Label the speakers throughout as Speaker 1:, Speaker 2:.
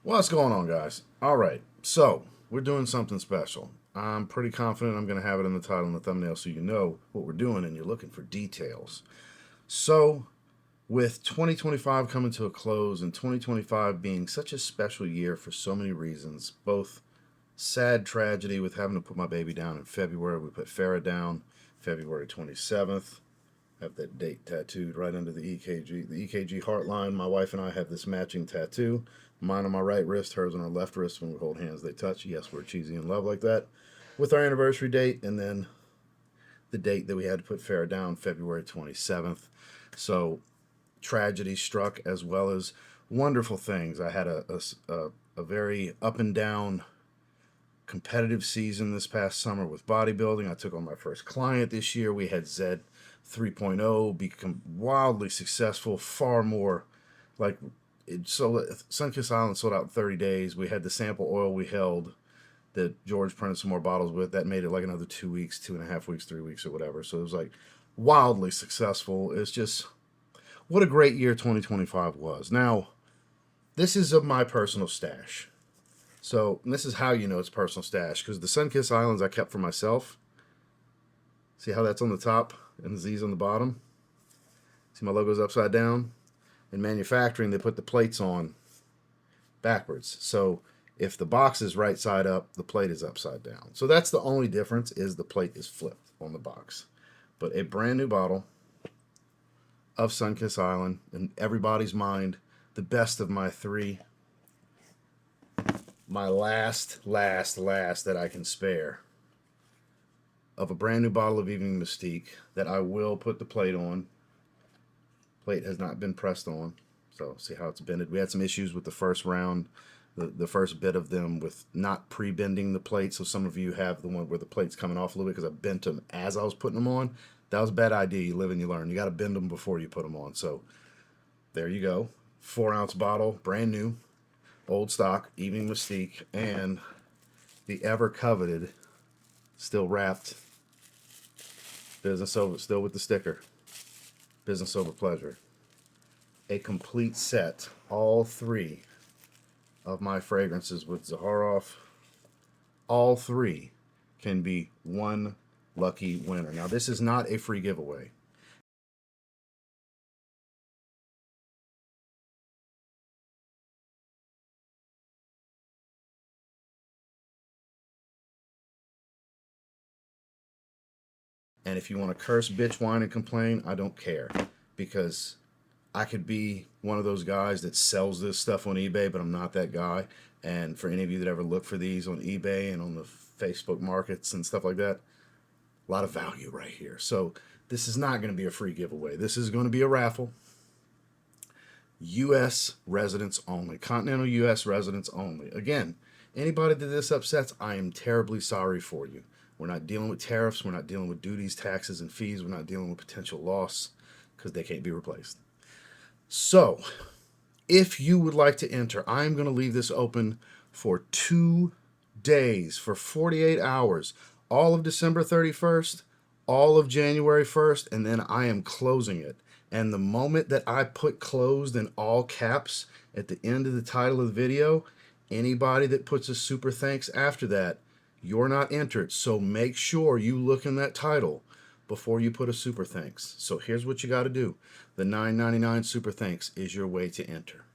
Speaker 1: What's going on, guys? All right, so we're doing something special. I'm pretty confident I'm going to have it in the title and the thumbnail so you know what we're doing and you're looking for details. So, with 2025 coming to a close and 2025 being such a special year for so many reasons, both sad tragedy with having to put my baby down in February. We put Farah down February 27th. Have that date tattooed right under the EKG. The EKG heart line, my wife and I have this matching tattoo. Mine on my right wrist, hers on our left wrist. When we hold hands, they touch. Yes, we're cheesy in love like that. With our anniversary date, and then the date that we had to put Farah down, February 27th. So tragedy struck as well as wonderful things. I had a very up and down competitive season this past summer with bodybuilding. I took on my first client this year. We had ZED 3.0 become wildly successful, far more like it sold. Sunkissed Island sold out in 30 days. We had the sample oil we held that George printed some more bottles with. That made it like another 2 weeks, 2.5 weeks, 3 weeks, or whatever. So it was like wildly successful. It's just what a great year 2025 was. Now, this is of my personal stash. So this is how you know it's personal stash, because the Sunkissed Islands I kept for myself. See how that's on the top and the Z's on the bottom? See my logo's upside down? In manufacturing, they put the plates on backwards. So if the box is right side up, the plate is upside down. So that's the only difference, is the plate is flipped on the box. But a brand new bottle of Sunkissed Island, in everybody's mind, the best of my three. My last that I can spare of a brand new bottle of Evening Mystique that I will put the plate on. Plate has not been pressed on, so see how it's bended. We had some issues with the first round, the first bit of them with not pre-bending the plate. So some of you have the one where the plate's coming off a little bit because I bent them as I was putting them on. That was a bad idea. You live and you learn. You got to bend them before you put them on. So there you go. 4-ounce bottle, brand new, old stock, Evening Mystique, and the ever coveted, still wrapped, Business Over, still with the sticker, Business Over Pleasure. A complete set, all three of my fragrances with Zaharoff, all three can be one lucky winner. Now, this is not a free giveaway. And if you want to curse, bitch, whine, and complain, I don't care, because I could be one of those guys that sells this stuff on eBay, but I'm not that guy. And for any of you that ever look for these on eBay and on the Facebook markets and stuff like that, a lot of value right here. So this is not going to be a free giveaway. This is going to be a raffle. U.S. residents only. Continental U.S. residents only. Again, anybody that this upsets, I am terribly sorry for you. We're not dealing with tariffs. We're not dealing with duties, taxes, and fees. We're not dealing with potential loss because they can't be replaced. So, if you would like to enter, I'm going to leave this open for 2 days, for 48 hours, all of December 31st, all of January 1st, and then I am closing it. And the moment that I put closed in all caps at the end of the title of the video, anybody that puts a super thanks after that, you're not entered. So make sure you look in that title before you put a super thanks. So here's what you got to do. The $9.99 super thanks is your way to enter.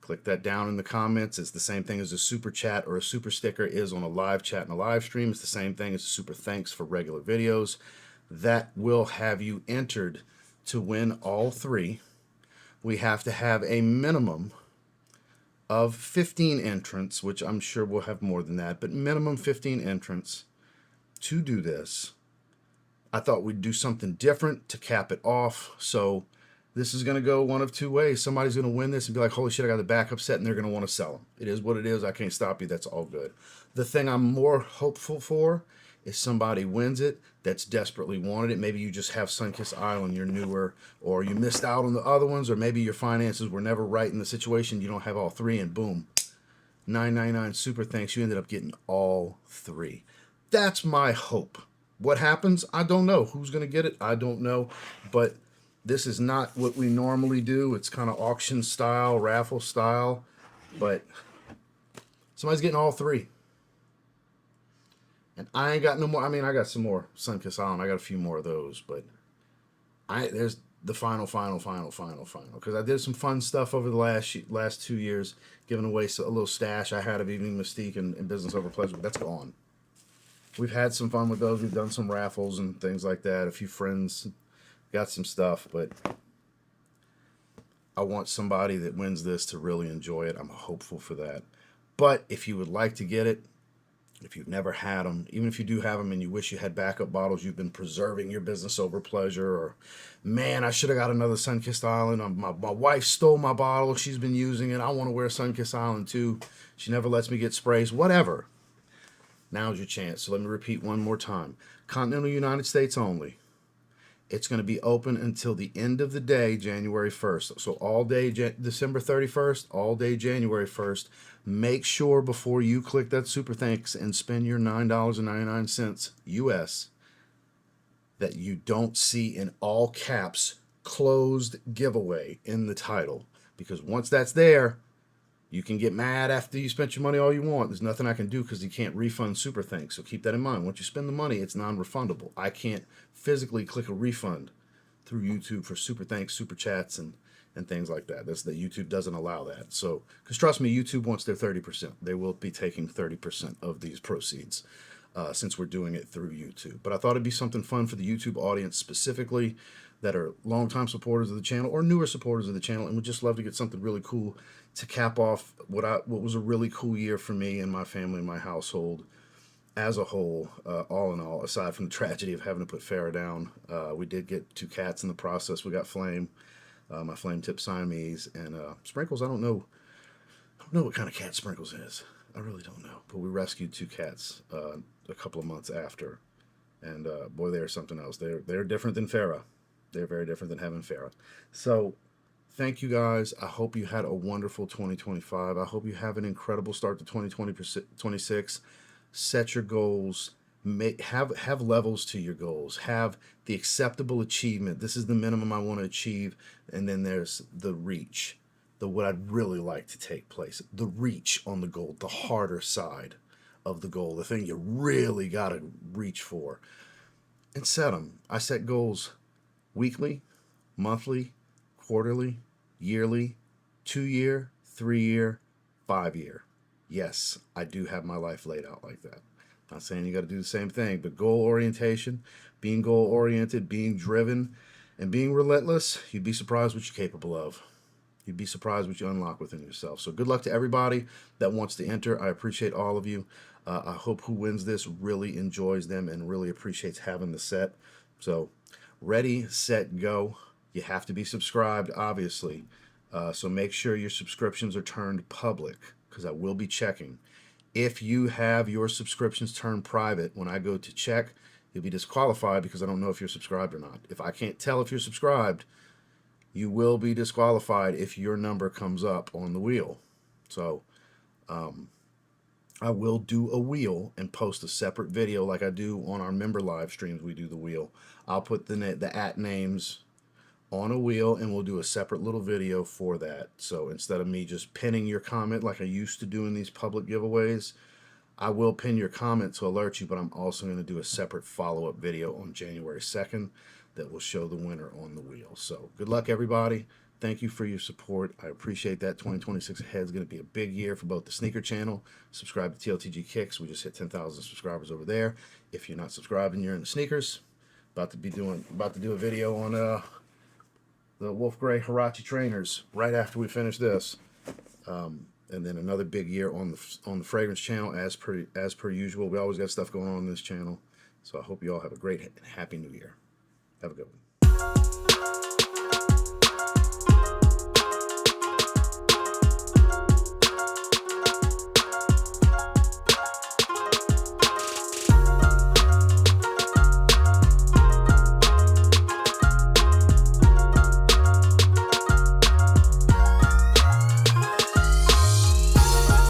Speaker 1: Click that down in the comments. It's the same thing as a super chat or a super sticker is on a live chat and a live stream. It's the same thing as a super thanks for regular videos. That will have you entered to win all three. We have to have a minimum of 15 entrants, which I'm sure we'll have more than that, but minimum 15 entrants to do this. I thought we'd do something different to cap it off. So this is going to go one of two ways. Somebody's going to win this and be like, holy shit, I got the backup set, and they're going to want to sell them. It is what it is. I can't stop you. That's all good. The thing I'm more hopeful for is somebody wins it that's desperately wanted it. Maybe you just have Sunkissed Island, you're newer, or you missed out on the other ones, or maybe your finances were never right in the situation. You don't have all three, and boom, $9.99 super thanks. You ended up getting all three. That's my hope. What happens? I don't know. Who's going to get it? I don't know. But this is not what we normally do. It's kind of auction style, raffle style. But somebody's getting all three. And I ain't got no more. I mean, I got some more Sunkissed Island. I got a few more of those, but there's the final. Because I did some fun stuff over the last 2 years, giving away a little stash I had of Evening Mystique and Business Over Pleasure, but that's gone. We've had some fun with those. We've done some raffles and things like that. A few friends got some stuff, but I want somebody that wins this to really enjoy it. I'm hopeful for that. But if you would like to get it, if you've never had them, even if you do have them and you wish you had backup bottles, you've been preserving your business over pleasure, or, man, I should have got another Sunkissed Island. My wife stole my bottle. She's been using it. I want to wear Sunkissed Island too. She never lets me get sprays. Whatever. Now's your chance. So let me repeat one more time. Continental United States only. It's going to be open until the end of the day, January 1st. So all day December 31st, all day January 1st. Make sure before you click that super thanks and spend your $9.99 US that you don't see in all caps closed giveaway in the title. Because once that's there, you can get mad after you spent your money all you want. There's nothing I can do because you can't refund super thanks. So keep that in mind. Once you spend the money, it's non-refundable. I can't physically click a refund through YouTube for super thanks, super chats, and things like that. That's that YouTube doesn't allow that. So, because trust me, YouTube wants their 30%. They will be taking 30% of these proceeds since we're doing it through YouTube. But I thought it'd be something fun for the YouTube audience specifically that are longtime supporters of the channel or newer supporters of the channel, and would just love to get something really cool to cap off what was a really cool year for me and my family and my household as a whole. All in all, aside from the tragedy of having to put Farrah down, we did get 2 cats in the process. We got Flame, my flame tip Siamese, and Sprinkles. I don't know what kind of cat Sprinkles is. I really don't know. But we rescued 2 cats a couple of months after, and boy, they're something else. They're different than Farrah. They're very different than having Farrah. So thank you guys. I hope you had a wonderful 2025. I hope you have an incredible start to 2026. Set your goals. Have levels to your goals. Have the acceptable achievement. This is the minimum I want to achieve. And then there's the reach. What I'd really like to take place. The reach on the goal. The harder side of the goal. The thing you really got to reach for. And set them. I set goals weekly, monthly, quarterly, yearly, 2-year, 3-year, 5-year. Yes, I do have my life laid out like that. Not saying you got to do the same thing, but goal orientation, being goal oriented, being driven, and being relentless, you'd be surprised what you're capable of. You'd be surprised what you unlock within yourself. So good luck to everybody that wants to enter. I appreciate all of you. I hope who wins this really enjoys them and really appreciates having the set. So ready, set, go. You have to be subscribed, obviously. So make sure your subscriptions are turned public, because I will be checking. If you have your subscriptions turned private, when I go to check, you'll be disqualified because I don't know if you're subscribed or not. If I can't tell if you're subscribed, you will be disqualified if your number comes up on the wheel. So I will do a wheel and post a separate video like I do on our member live streams. We do the wheel. I'll put the @ names on a wheel, and we'll do a separate little video for that. So instead of me just pinning your comment like I used to do in these public giveaways, I will pin your comment to alert you, but I'm also going to do a separate follow-up video on January 2nd that will show the winner on the wheel. So good luck, everybody. Thank you for your support. I appreciate that. 2026 ahead is going to be a big year for both the sneaker channel. Subscribe to TLTG Kicks. We just hit 10,000 subscribers over there. If you're not subscribed and you're in the sneakers, about to do a video on the Wolf Gray Hirachi trainers right after we finish this, and then another big year on the fragrance channel as per usual. We always got stuff going on this channel, so I hope you all have a great and happy new year. Have a good one.